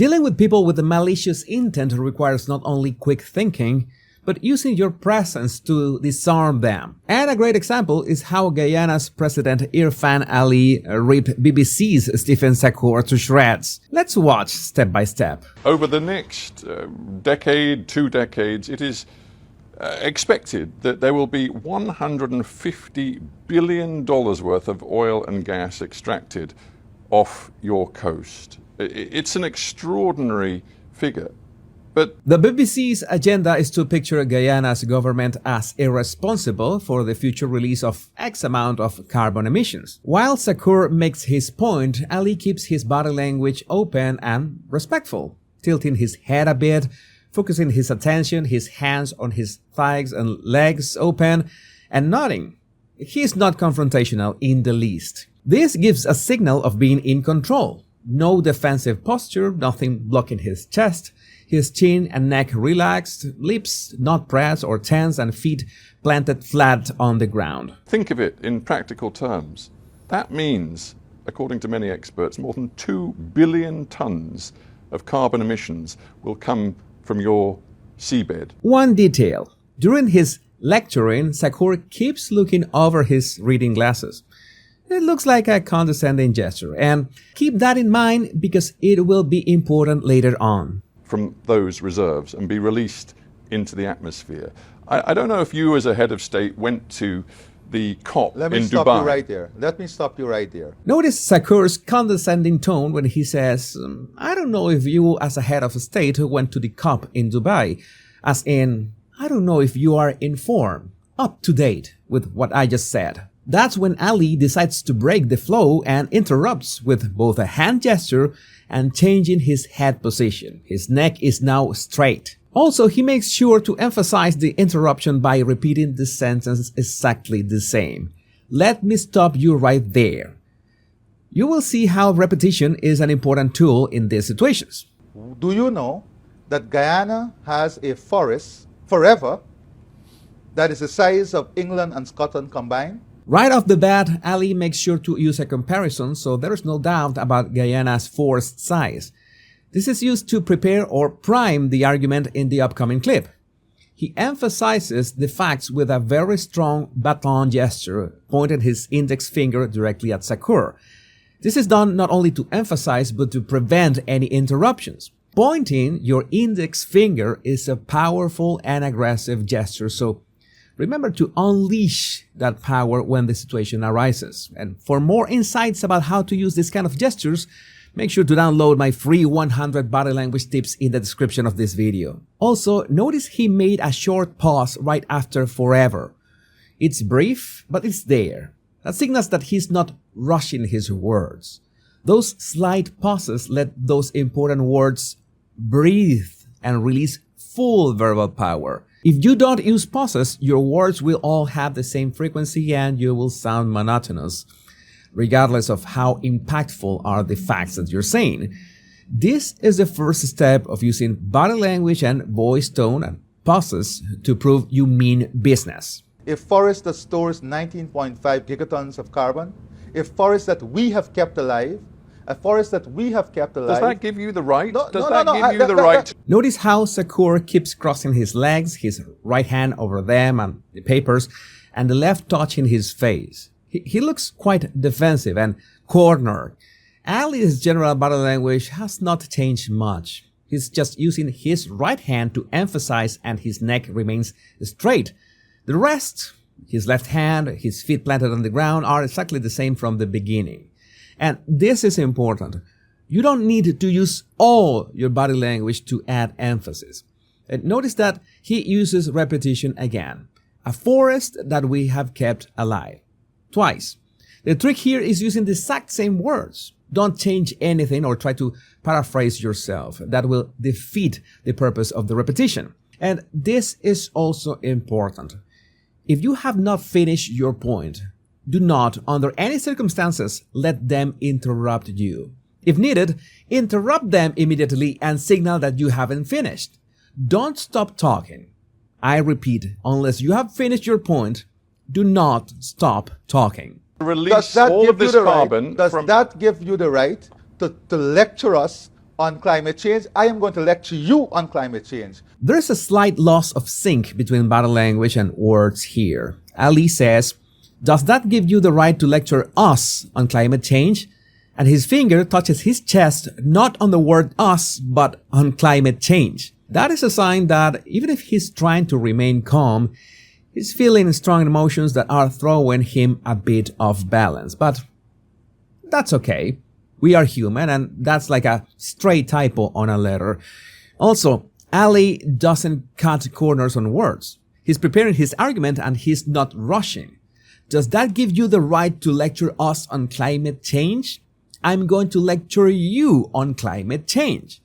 Dealing with people with a malicious intent requires not only quick thinking, but using your presence to disarm them. And a great example is how Guyana's President Irfan Ali ripped BBC's Stephen Sarkour to shreds. Let's watch step by step. Over the next decade, 2 decades, it is expected that there will be $150 billion worth of oil and gas extracted off your coast. It's an extraordinary figure. But the BBC's agenda is to picture Guyana's government as irresponsible for the future release of X amount of carbon emissions. While Sarkour makes his point, Ali keeps his body language open and respectful, tilting his head a bit, focusing his attention, his hands on his thighs and legs open, and nodding. He is not confrontational in the least. This gives a signal of being in control. No defensive posture, nothing blocking his chest, his chin and neck relaxed, lips not pressed or tense, and feet planted flat on the ground. Think of it in practical terms. That means, according to many experts, more than 2 billion tons of carbon emissions will come from your seabed. One detail. During his lecturing, Sarkour keeps looking over his reading glasses. It looks like a condescending gesture, and keep that in mind because it will be important later on. From those reserves and be released into the atmosphere. I don't know if you as a head of state went to the COP in Dubai. Let me stop you right there. Notice Sarkour's condescending tone when he says, I don't know if you as a head of state went to the COP in Dubai, as in, I don't know if you are informed, up to date with what I just said. That's when Ali decides to break the flow and interrupts with both a hand gesture and changing his head position. His neck is now straight. Also, he makes sure to emphasize the interruption by repeating the sentence exactly the same. Let me stop you right there. You will see how repetition is an important tool in these situations. Do you know that Guyana has a forest forever that is the size of England and Scotland combined? Right off the bat, Ali makes sure to use a comparison so there is no doubt about Guyana's forest size. This is used to prepare or prime the argument in the upcoming clip. He emphasizes the facts with a very strong baton gesture, pointing his index finger directly at Sarkour. This is done not only to emphasize but to prevent any interruptions. Pointing your index finger is a powerful and aggressive gesture, so remember to unleash that power when the situation arises. And for more insights about how to use this kind of gestures, make sure to download my free 100 body language tips in the description of this video. Also, notice he made a short pause right after forever. It's brief, but it's there. That signals that he's not rushing his words. Those slight pauses let those important words breathe and release full verbal power. If you don't use pauses, your words will all have the same frequency and you will sound monotonous, regardless of how impactful are the facts that you're saying. This is the first step of using body language and voice tone and pauses to prove you mean business. A forest that stores 19.5 gigatons of carbon, a forest that we have kept alive, a forest that we have kept alive. Does that give you the right? No, Does no, that no, give you the right? Notice how Sarkour keeps crossing his legs, his right hand over them and the papers, and the left touching his face. He looks quite defensive and cornered. Ali's general body language has not changed much. He's just using his right hand to emphasize and his neck remains straight. The rest, his left hand, his feet planted on the ground, are exactly the same from the beginning. And this is important. You don't need to use all your body language to add emphasis. And notice that he uses repetition again. A forest that we have kept alive. Twice. The trick here is using the exact same words. Don't change anything or try to paraphrase yourself. That will defeat the purpose of the repetition. And this is also important. If you have not finished your point, do not, under any circumstances, let them interrupt you. If needed, interrupt them immediately and signal that you haven't finished. Don't stop talking. I repeat, unless you have finished your point, do not stop talking. Release all of this carbon Does that give you the right to lecture us on climate change. I am going to lecture you on climate change. There is a slight loss of sync between body language and words here. Ali says, "Does that give you the right to lecture us on climate change?" And his finger touches his chest, not on the word us, but on climate change. That is a sign that even if he's trying to remain calm, he's feeling strong emotions that are throwing him a bit off balance. But that's okay. We are human, and that's like a stray typo on a letter. Also, Ali doesn't cut corners on words. He's preparing his argument and he's not rushing. Does that give you the right to lecture us on climate change? I'm going to lecture you on climate change.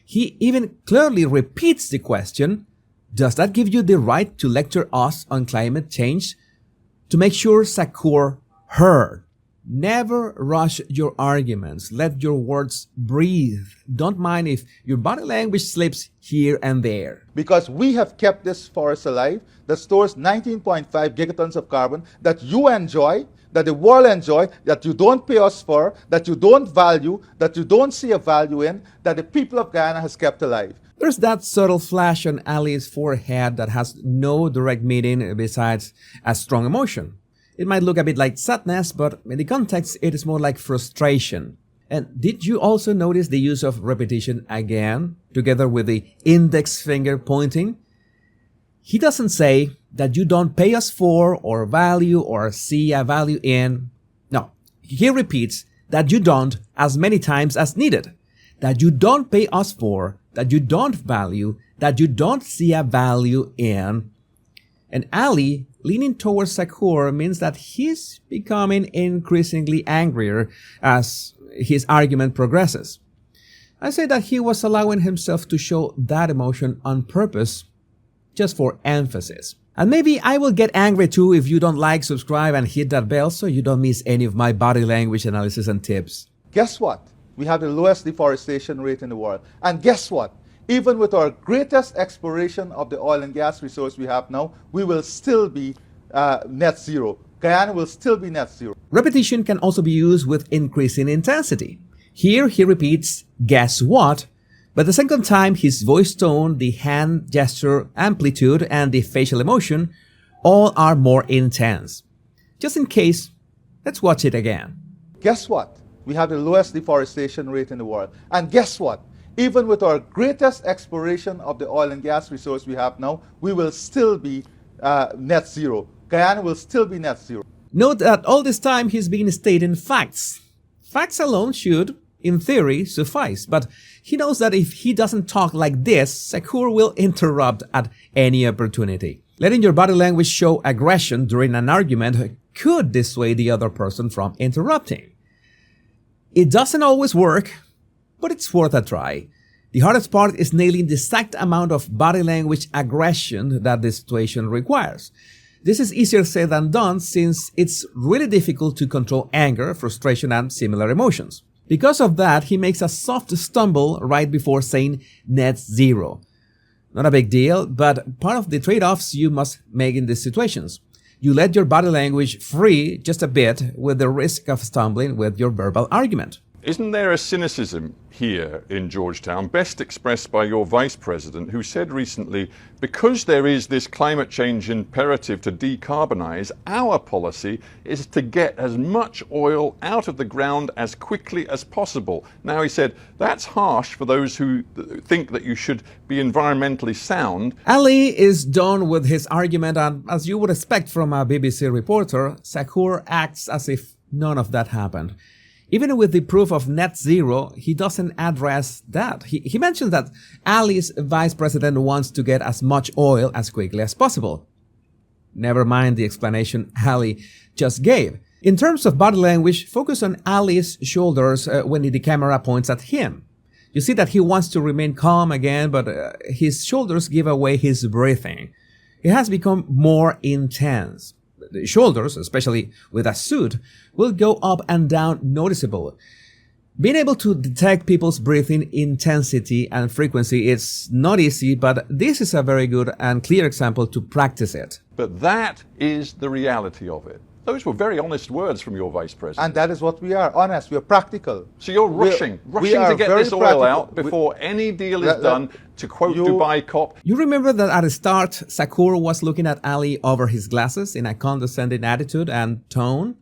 He even clearly repeats the question, does that give you the right to lecture us on climate change? To make sure Shakur heard. Never rush your arguments. Let your words breathe. Don't mind if your body language slips here and there. Because we have kept this forest alive that stores 19.5 gigatons of carbon that you enjoy, that the world enjoy, that you don't pay us for, that you don't value, that you don't see a value in, that the people of Guyana has kept alive. There's that subtle flash on Ali's forehead that has no direct meaning besides a strong emotion. It might look a bit like sadness, but in the context, it is more like frustration. And did you also notice the use of repetition again, together with the index finger pointing? He doesn't say that you don't pay us for, or value, or see a value in. No, he repeats that you don't as many times as needed. That you don't pay us for, that you don't value, that you don't see a value in. And Ali leaning towards Shakur means that he's becoming increasingly angrier as his argument progresses. I say that he was allowing himself to show that emotion on purpose, just for emphasis. And maybe I will get angry too if you don't like, subscribe, and hit that bell so you don't miss any of my body language analysis and tips. Guess what? We have the lowest deforestation rate in the world. And guess what? Even with our greatest exploration of the oil and gas resource we have now, we will still be net zero. Guyana will still be net zero. Repetition can also be used with increasing intensity. Here he repeats, guess what? But the second time, his voice tone, the hand gesture amplitude, and the facial emotion all are more intense. Just in case, let's watch it again. Guess what? We have the lowest deforestation rate in the world. And guess what? Even with our greatest exploration of the oil and gas resource we have now, we will still be net zero. Guyana will still be net zero. Note that all this time he's been stating facts. Facts alone should, in theory, suffice, but he knows that if he doesn't talk like this, Shakur will interrupt at any opportunity. Letting your body language show aggression during an argument could dissuade the other person from interrupting. It doesn't always work, but it's worth a try. The hardest part is nailing the exact amount of body language aggression that the situation requires. This is easier said than done since it's really difficult to control anger, frustration, and similar emotions. Because of that, he makes a soft stumble right before saying net zero. Not a big deal, but part of the trade-offs you must make in these situations. You let your body language free just a bit with the risk of stumbling with your verbal argument. Isn't there a cynicism here in Georgetown, best expressed by your vice president, who said recently, because there is this climate change imperative to decarbonize, our policy is to get as much oil out of the ground as quickly as possible. Now, he said, that's harsh for those who think that you should be environmentally sound. Ali is done with his argument, and as you would expect from a BBC reporter, Shakur acts as if none of that happened. Even with the proof of net zero, he doesn't address that. He mentions that Ali's vice president wants to get as much oil as quickly as possible. Never mind the explanation Ali just gave. In terms of body language, focus on Ali's shoulders when the camera points at him. You see that he wants to remain calm again, but his shoulders give away his breathing. It has become more intense. The shoulders, especially with a suit, will go up and down noticeable. Being able to detect people's breathing intensity and frequency is not easy, but this is a very good and clear example to practice it. But that is the reality of it. Those were very honest words from your Vice President. And that is what we are, honest. We are practical. So you're rushing to get this oil out before any deal is done, to quote Dubai COP. You remember that at the start, Sakur was looking at Ali over his glasses in a condescending attitude and tone?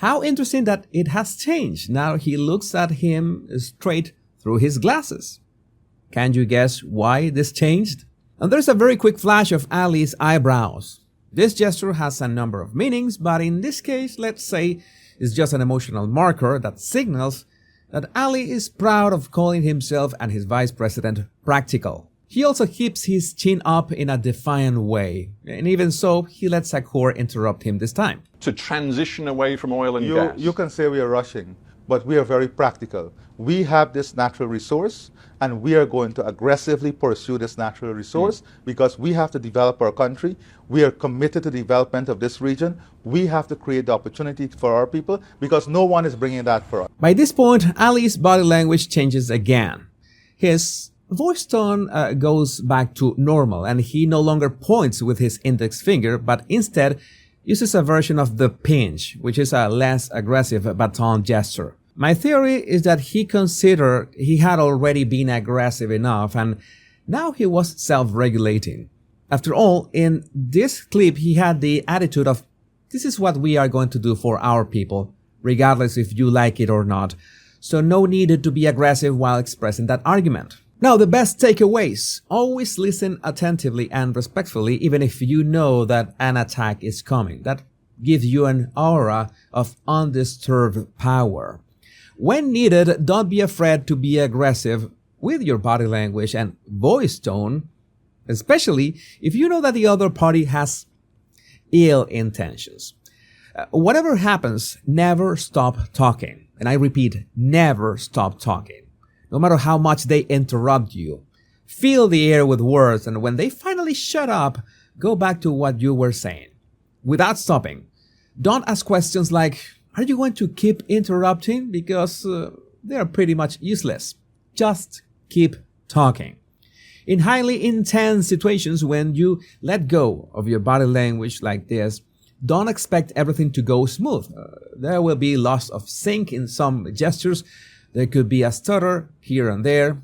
How interesting that it has changed. Now he looks at him straight through his glasses. Can you guess why this changed? And there's a very quick flash of Ali's eyebrows. This gesture has a number of meanings, but in this case, let's say it's just an emotional marker that signals that Ali is proud of calling himself and his vice president practical. He also keeps his chin up in a defiant way, and even so, he lets Sakur interrupt him this time. To transition away from oil and gas. You can say we are rushing, but we are very practical. We have this natural resource, and we are going to aggressively pursue this natural resource because we have to develop our country. We are committed to the development of this region. We have to create the opportunity for our people because no one is bringing that for us. By this point, Ali's body language changes again. His voice tone goes back to normal, and he no longer points with his index finger, but instead uses a version of the pinch, which is a less aggressive baton gesture. My theory is that he considered he had already been aggressive enough and now he was self-regulating. After all, in this clip he had the attitude of, this is what we are going to do for our people, regardless if you like it or not. So no need to be aggressive while expressing that argument. Now, the best takeaways. Always listen attentively and respectfully, even if you know that an attack is coming. That gives you an aura of undisturbed power. When needed, don't be afraid to be aggressive with your body language and voice tone, especially if you know that the other party has ill intentions. Whatever happens, never stop talking. And I repeat, never stop talking. No matter how much they interrupt you. Fill the air with words, and when they finally shut up, go back to what you were saying. Without stopping. Don't ask questions like, are you going to keep interrupting? Because they are pretty much useless. Just keep talking. In highly intense situations, when you let go of your body language like this, don't expect everything to go smooth. There will be loss of sync in some gestures. There could be a stutter here and there.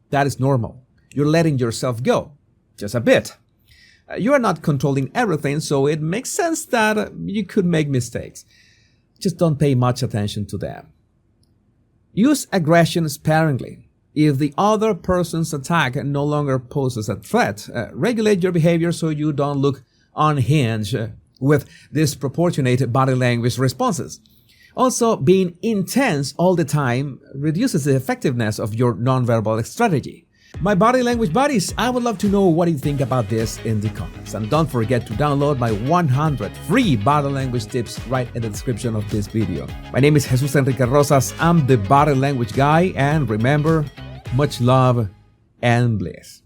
That is normal. You're letting yourself go. Just a bit. You are not controlling everything, so it makes sense that you could make mistakes. Just don't pay much attention to them. Use aggression sparingly. If the other person's attack no longer poses a threat, regulate your behavior so you don't look unhinged with disproportionate body language responses. Also, being intense all the time reduces the effectiveness of your nonverbal strategy. My body language buddies, I would love to know what you think about this in the comments. And don't forget to download my 100 free body language tips right in the description of this video. My name is Jesus Enrique Rosas. I'm the body language guy. And remember, much love and bliss.